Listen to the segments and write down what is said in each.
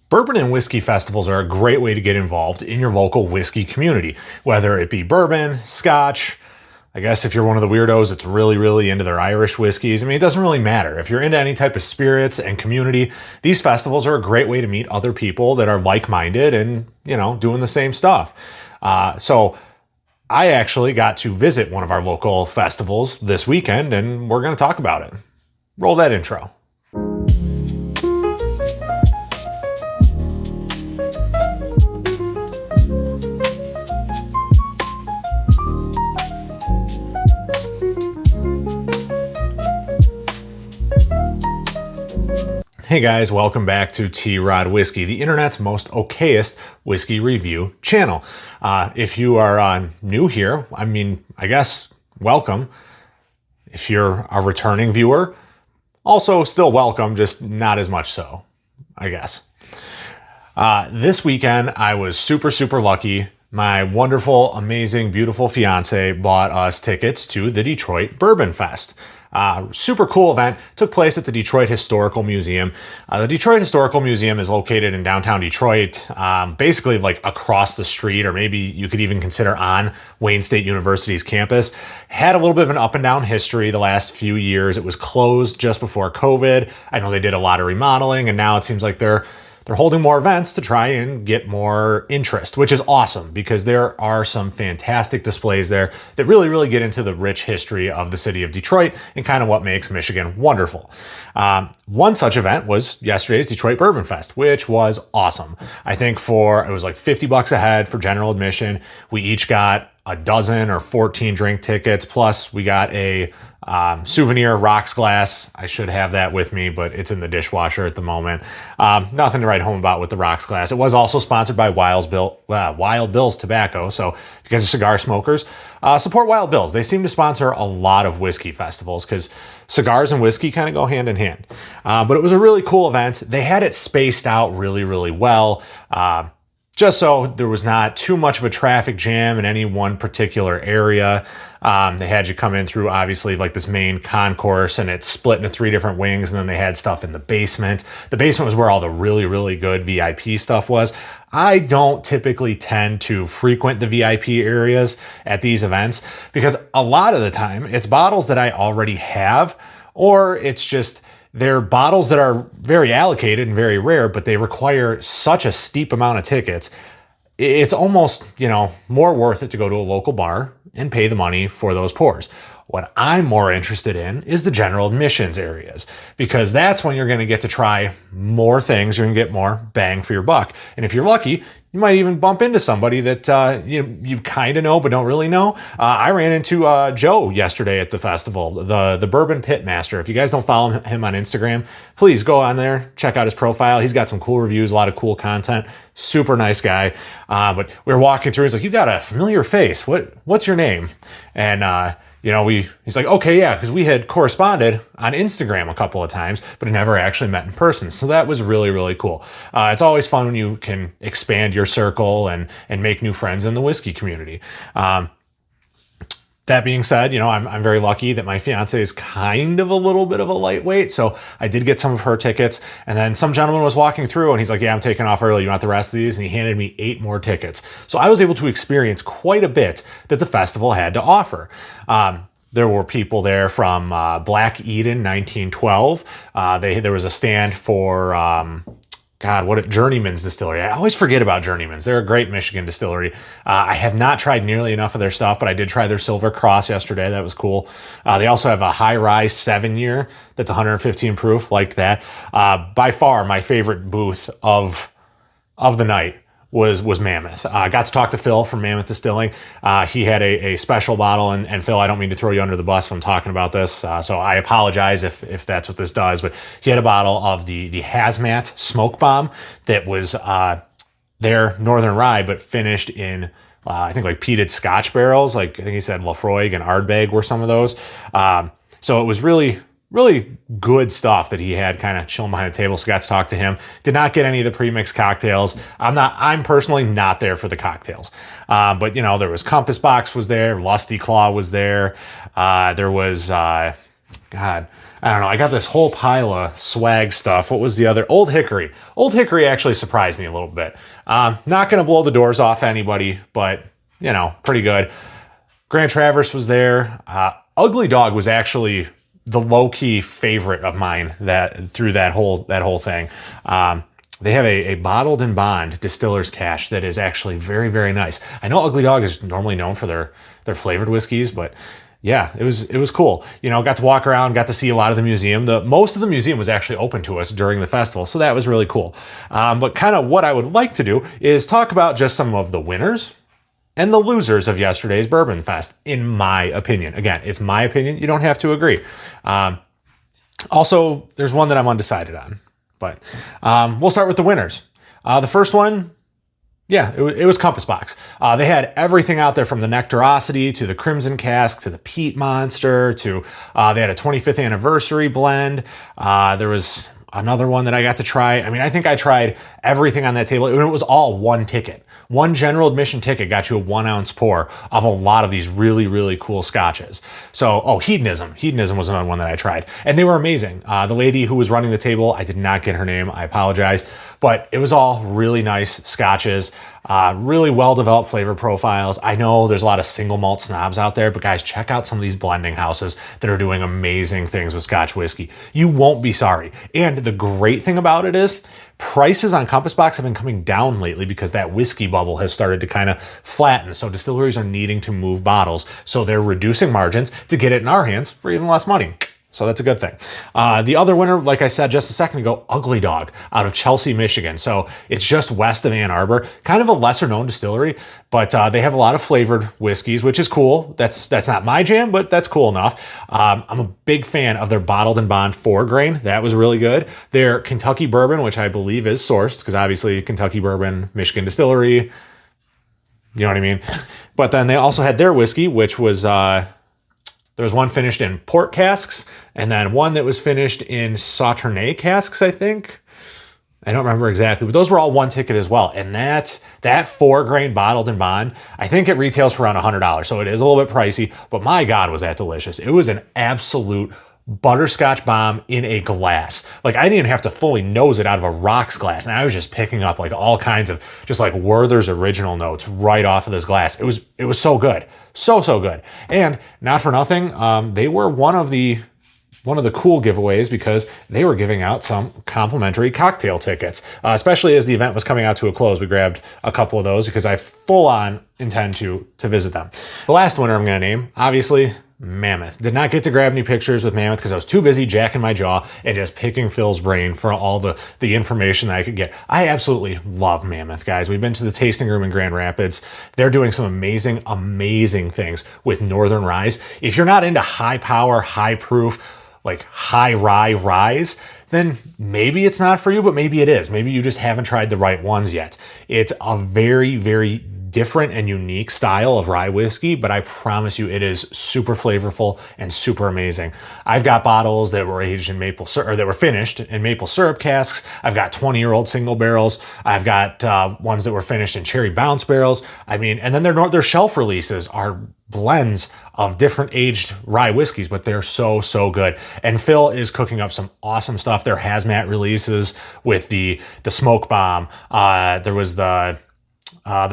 Bourbon and whiskey festivals are a great way to get involved in your local whiskey community, whether it be bourbon, scotch. I guess if you're one of the weirdos that's really into their Irish whiskeys, it doesn't really matter. If you're into any type of spirits and community, these festivals are a great way to meet other people that are like-minded and, doing the same stuff. So I actually got to visit one of our local festivals this weekend, and we're going to talk about it. Roll that intro. Hey guys, welcome back to T-Rod Whiskey, the internet's most okayest whiskey review channel. If you are new here, I guess welcome. If you're a returning viewer, also still welcome, just not as much so, I guess. This weekend, I was super lucky. My wonderful, amazing, beautiful fiance bought us tickets to the Detroit Bourbon Fest. Super cool event. Took place at the Detroit Historical Museum. The Detroit Historical Museum is located in downtown Detroit, basically like across the street, or maybe you could even consider on Wayne State University's campus. Had a little bit of an up and down history the last few years. It was closed just before COVID. I know they did a lot of remodeling, and now it seems like they're holding more events to try and get more interest, which is awesome because there are some fantastic displays there that really get into the rich history of the city of Detroit and kind of what makes Michigan wonderful. One such event was yesterday's Detroit Bourbon Fest, which was awesome. I think it was like $50 a head for general admission. We each got a dozen or 14 drink tickets, plus we got a souvenir rocks glass. I should have that with me, but it's in the dishwasher at the moment. Nothing to write home about with the rocks glass. It was also sponsored by Wild Bill's Tobacco. So if you guys are cigar smokers, support Wild Bill's. They seem to sponsor a lot of whiskey festivals because cigars and whiskey kind of go hand in hand. But it was a really cool event. They had it spaced out really well. Just so there was not too much of a traffic jam in any one particular area. They had you come in through, obviously, like this main concourse, and it's split into 3 different wings, and then they had stuff in the basement. The basement was where all the really good VIP stuff was. I don't typically tend to frequent the VIP areas at these events because a lot of the time it's bottles that I already have, or it's just they're bottles that are very allocated and very rare, but they require such a steep amount of tickets. It's almost, more worth it to go to a local bar and pay the money for those pours. What I'm more interested in is the general admissions areas, because that's when you're going to get to try more things. You're going to get more bang for your buck. And if you're lucky, you might even bump into somebody that you kind of know but don't really know. I ran into Joe yesterday at the festival, the Bourbon Pitmaster. If you guys don't follow him on Instagram, please go on there, check out his profile. He's got some cool reviews, a lot of cool content. Super nice guy. But we were walking through. He's like, "You got a familiar face. What's your name?" And he's like, "Okay, yeah," because we had corresponded on Instagram a couple of times, but had never actually met in person. So that was really cool. It's always fun when you can expand your circle and make new friends in the whiskey community. That being said, I'm very lucky that my fiance is kind of a little bit of a lightweight. So I did get some of her tickets, and then some gentleman was walking through and he's like, "Yeah, I'm taking off early. You want the rest of these?" And he handed me 8 more tickets. So I was able to experience quite a bit that the festival had to offer. There were people there from Black Eden 1912. There was a stand for Journeyman's Distillery. I always forget about Journeyman's. They're a great Michigan distillery. I have not tried nearly enough of their stuff, but I did try their Silver Cross yesterday. That was cool. They also have a High Rise 7-year that's 115 proof, like that. By far, my favorite booth of the night was Mammoth. I got to talk to Phil from Mammoth Distilling. He had a special bottle, and Phil, I don't mean to throw you under the bus if I'm talking about this, so I apologize if that's what this does, but he had a bottle of the Hazmat Smoke Bomb that was their Northern Rye, but finished in I think like peated Scotch barrels. Like I think he said Lafroig and Ardbeg were some of those. So it was really good stuff that he had kind of chilling behind the table. So got to talk to him. Did not get any of the pre-mixed cocktails. I'm personally not there for the cocktails. But there was Compass Box was there. Lusty Claw was there. There was, I don't know. I got this whole pile of swag stuff. What was the other? Old Hickory. Old Hickory actually surprised me a little bit. Not going to blow the doors off anybody, but, you know, pretty good. Grand Traverse was there. Ugly Dog was actually the low-key favorite of mine through that whole thing. They have a bottled and bond distiller's cache that is actually very, very nice. I know Ugly Dog is normally known for their flavored whiskeys, but yeah, it was cool. You know, got to walk around, got to see a lot of the museum. Most of the museum was actually open to us during the festival, so that was really cool. But kind of what I would like to do is talk about just some of the winners and the losers of yesterday's Bourbon Fest, in my opinion. Again, it's my opinion. You don't have to agree. Also, there's one that I'm undecided on. But we'll start with the winners. The first one, yeah, it was Compass Box. They had everything out there from the Nectarosity to the Crimson Cask to the Peat Monster to they had a 25th anniversary blend. There was another one that I got to try. I mean, I think I tried everything on that table. And it was all one ticket. One general admission ticket got you a 1 ounce pour of a lot of these really, really cool scotches. So, Hedonism. Hedonism was another one that I tried. And they were amazing. The lady who was running the table, I did not get her name. I apologize. But it was all really nice scotches. Really well-developed flavor profiles. I know there's a lot of single malt snobs out there, but guys, check out some of these blending houses that are doing amazing things with Scotch whiskey. You won't be sorry. And the great thing about it is prices on Compass Box have been coming down lately because that whiskey bubble has started to kind of flatten. So distilleries are needing to move bottles. So they're reducing margins to get it in our hands for even less money. So that's a good thing. The other winner, like I said just a second ago, Ugly Dog out of Chelsea, Michigan. So it's just west of Ann Arbor, kind of a lesser known distillery, but they have a lot of flavored whiskeys, which is cool. That's not my jam, but that's cool enough. I'm a big fan of their bottled and bond 4-grain. That was really good. Their Kentucky bourbon, which I believe is sourced, because obviously Kentucky bourbon, Michigan distillery, you know what I mean? But then they also had their whiskey, which was... there was one finished in port casks, and then one that was finished in Sauternes casks, I think. I don't remember exactly, but those were all one ticket as well. And that 4-grain bottled and bond, I think it retails for around $100. So it is a little bit pricey, but my God, was that delicious. It was an absolute butterscotch bomb in a glass. Like, I didn't have to fully nose it out of a rocks glass, and I was just picking up like all kinds of just like Werther's original notes right off of this glass. It was so good. So good. And not for nothing, they were one of the cool giveaways because they were giving out some complimentary cocktail tickets, especially as the event was coming out to a close. We grabbed a couple of those because I full on intend to visit them. The last winner I'm going to name, obviously, Mammoth. Did not get to grab any pictures with Mammoth because I was too busy jacking my jaw and just picking Phil's brain for all the information that I could get. I absolutely love Mammoth, guys. We've been to the tasting room in Grand Rapids. They're doing some amazing things with Northern Ryes. If you're not into high power, high proof, like high rye ryes, then maybe it's not for you, but maybe it is. Maybe you just haven't tried the right ones yet. It's a very, very different and unique style of rye whiskey, but I promise you it is super flavorful and super amazing. I've got bottles that were aged in maple syrup, or that were finished in maple syrup casks. I've got 20-year-old single barrels. I've got ones that were finished in cherry bounce barrels. I mean, and then their shelf releases are blends of different aged rye whiskeys, but they're so good. And Phil is cooking up some awesome stuff. Their hazmat releases with the smoke bomb. There was the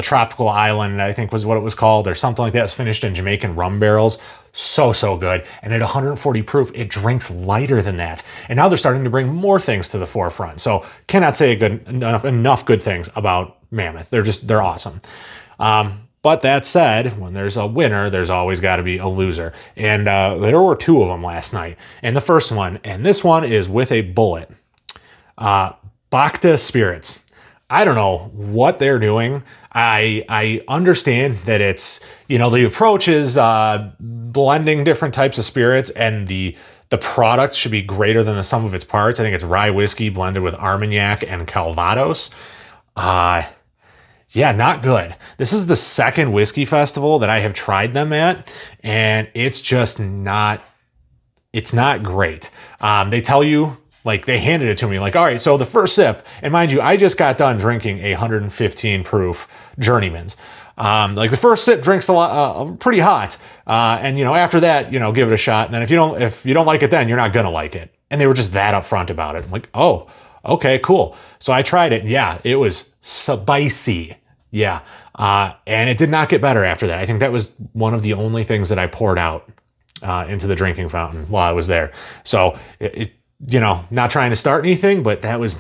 Tropical Island, I think was what it was called, or something like that. It's finished in Jamaican rum barrels. So good. And at 140 proof, it drinks lighter than that. And now they're starting to bring more things to the forefront. So cannot say enough good things about Mammoth. They're awesome. But that said, when there's a winner, there's always got to be a loser. And there were 2 of them last night. And the first one, and this one is with a bullet. Bacta Spirits. I don't know what they're doing. I understand that it's, the approach is blending different types of spirits, and the product should be greater than the sum of its parts. I think it's rye whiskey blended with Armagnac and Calvados. Yeah, not good. This is the second whiskey festival that I have tried them at, and it's just not, it's not great. They tell you Like they handed it to me like, all right, so the first sip, and mind you, I just got done drinking a 115 proof Journeyman's. Like the first sip drinks a lot, pretty hot. And after that, give it a shot. And then if you don't like it, then you're not going to like it. And they were just that upfront about it. I'm like, oh, okay, cool. So I tried it. And yeah, it was spicy. Yeah. And it did not get better after that. I think that was one of the only things that I poured out into the drinking fountain while I was there. So not trying to start anything, but that was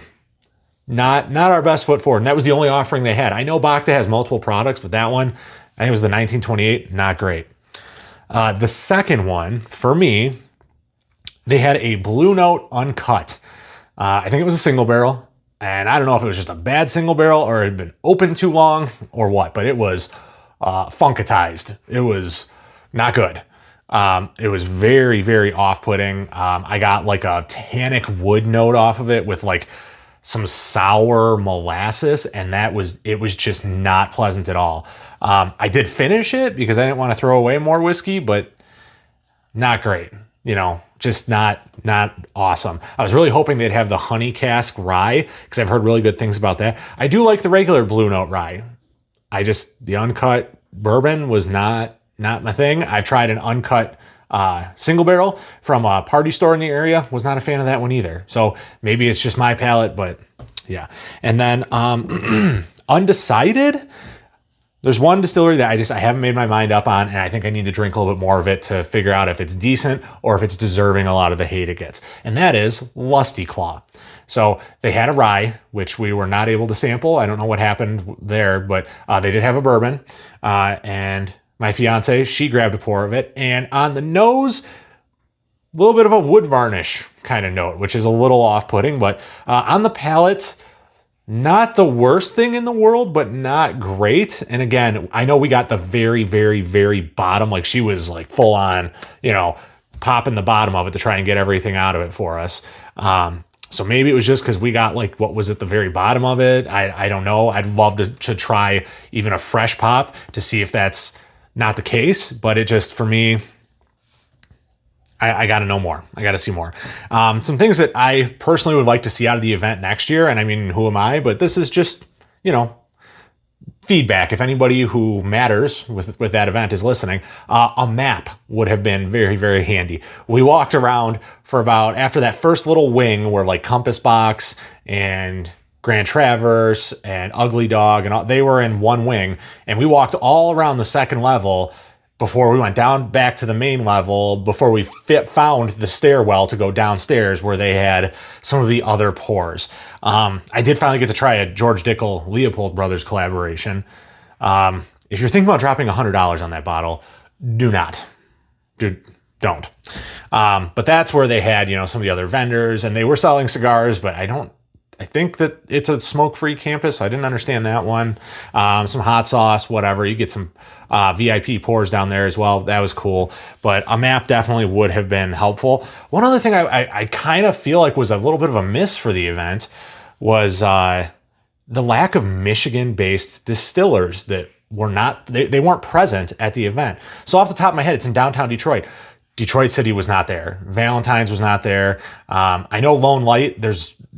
not our best foot forward. And that was the only offering they had. I know Bacta has multiple products, but that one, I think it was the 1928, not great. The second one, for me, they had a Blue Note uncut. I think it was a single barrel. And I don't know if it was just a bad single barrel or it had been open too long or what, but it was funkatized. It was not good. It was very, very off-putting. I got like a tannic wood note off of it with like some sour molasses, and it was just not pleasant at all. I did finish it because I didn't want to throw away more whiskey, but not great. Just not awesome. I was really hoping they'd have the honey cask rye because I've heard really good things about that. I do like the regular Blue Note rye. The uncut bourbon was not my thing. I've tried an uncut single barrel from a party store in the area. Was not a fan of that one either. So maybe it's just my palate, but yeah. And then undecided. There's one distillery that I haven't made my mind up on, and I think I need to drink a little bit more of it to figure out if it's decent or if it's deserving a lot of the hate it gets. And that is Lusty Claw. So they had a rye, which we were not able to sample. I don't know what happened there, but they did have a bourbon. And my fiance, she grabbed a pour of it. And on the nose, a little bit of a wood varnish kind of note, which is a little off-putting. But on the palate, not the worst thing in the world, but not great. And again, I know we got the very, very, very bottom. Like she was like full on, popping the bottom of it to try and get everything out of it for us. So maybe it was just because we got like, what was at the very bottom of it? I don't know. I'd love to try even a fresh pop to see if that's not the case. But it just, for me, I got to know more. I got to see more. Some things that I personally would like to see out of the event next year. And I mean, who am I? But this is just, feedback. If anybody who matters with that event is listening, a map would have been very, very handy. We walked around for after that first little wing where like Compass Box and Grand Traverse and Ugly Dog and all, they were in one wing. And we walked all around the second level before we went down back to the main level, before we found the stairwell to go downstairs where they had some of the other pours. I did finally get to try a George Dickel Leopold Brothers collaboration. If you're thinking about dropping $100 on that bottle, don't. But that's where they had, some of the other vendors, and they were selling cigars, but I think that it's a smoke-free campus. I didn't understand that one. Some hot sauce, whatever. You get some VIP pours down there as well. That was cool. But a map definitely would have been helpful. One other thing I kind of feel like was a little bit of a miss for the event was the lack of Michigan-based distillers that were they weren't present at the event. So off the top of my head, it's in downtown Detroit. Detroit City was not there. Valentine's was not there. I know Lone Light,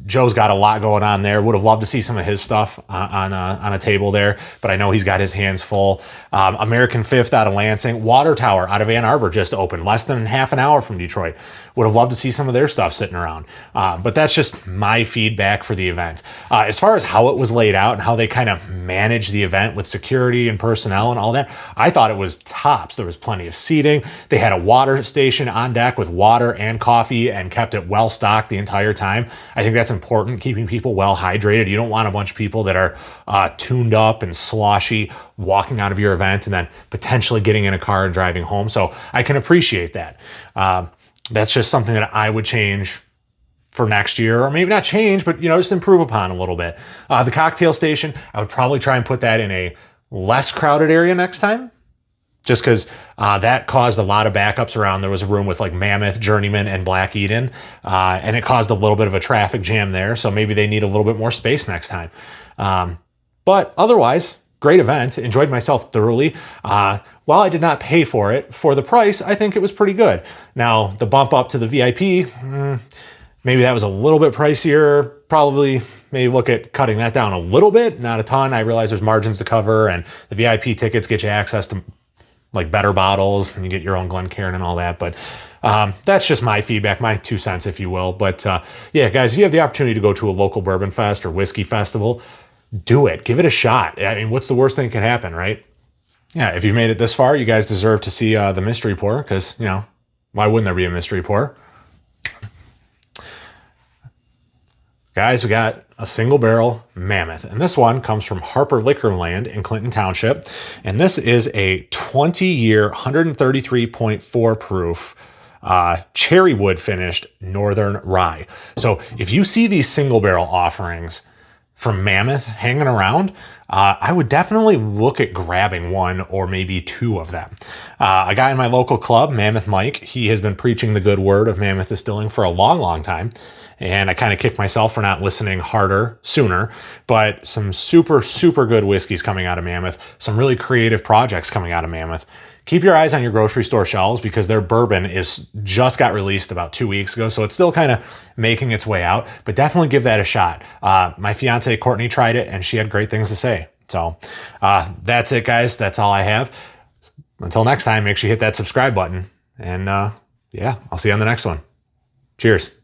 Joe's got a lot going on there. Would have loved to see some of his stuff on a table there, but I know he's got his hands full. American Fifth out of Lansing. Water Tower out of Ann Arbor just opened, less than half an hour from Detroit. Would have loved to see some of their stuff sitting around. But that's just my feedback for the event. As far as how it was laid out and how they kind of managed the event with security and personnel and all that, I thought it was tops. There was plenty of seating. They had a water station on deck with water and coffee and kept it well stocked the entire time. I think that's important, keeping people well hydrated. You don't want a bunch of people that are tuned up and sloshy walking out of your event and then potentially getting in a car and driving home. So I can appreciate that. That's just something that I would change for next year, or maybe not change, but just improve upon a little bit. The cocktail station, I would probably try and put that in a less crowded area next time, just because that caused a lot of backups around. There was a room with like Mammoth, Journeyman, and Black Eden, and it caused a little bit of a traffic jam there. So maybe they need a little bit more space next time. But otherwise, great event. Enjoyed myself thoroughly. While I did not pay for it, for the price, I think it was pretty good. Now, the bump up to the VIP, maybe that was a little bit pricier. Probably maybe look at cutting that down a little bit, not a ton. I realize there's margins to cover, and the VIP tickets get you access to like better bottles, and you get your own Glencairn and all that. But that's just my feedback, my 2 cents, if you will. But yeah, guys, if you have the opportunity to go to a local bourbon fest or whiskey festival, do it. Give it a shot. I mean, what's the worst thing that can happen, right? Yeah, if you've made it this far, you guys deserve to see the mystery pour, because, you know, why wouldn't there be a mystery pour? Guys, we got a single barrel Mammoth, and this one comes from Harper Liquorland in Clinton Township, and this is a 20-year, 133.4 proof cherry wood finished Northern Rye. So if you see these single barrel offerings from Mammoth hanging around, I would definitely look at grabbing one or maybe two of them. A guy in my local club, Mammoth Mike, he has been preaching the good word of Mammoth Distilling for a long, long time. And I kind of kick myself for not listening harder sooner, but some super, super good whiskeys coming out of Mammoth, some really creative projects coming out of Mammoth. Keep your eyes on your grocery store shelves, because their bourbon is just got released about 2 weeks ago. So it's still kind of making its way out, but definitely give that a shot. My fiance Courtney tried it and she had great things to say. So that's it, guys. That's all I have. Until next time, make sure you hit that subscribe button, and yeah, I'll see you on the next one. Cheers.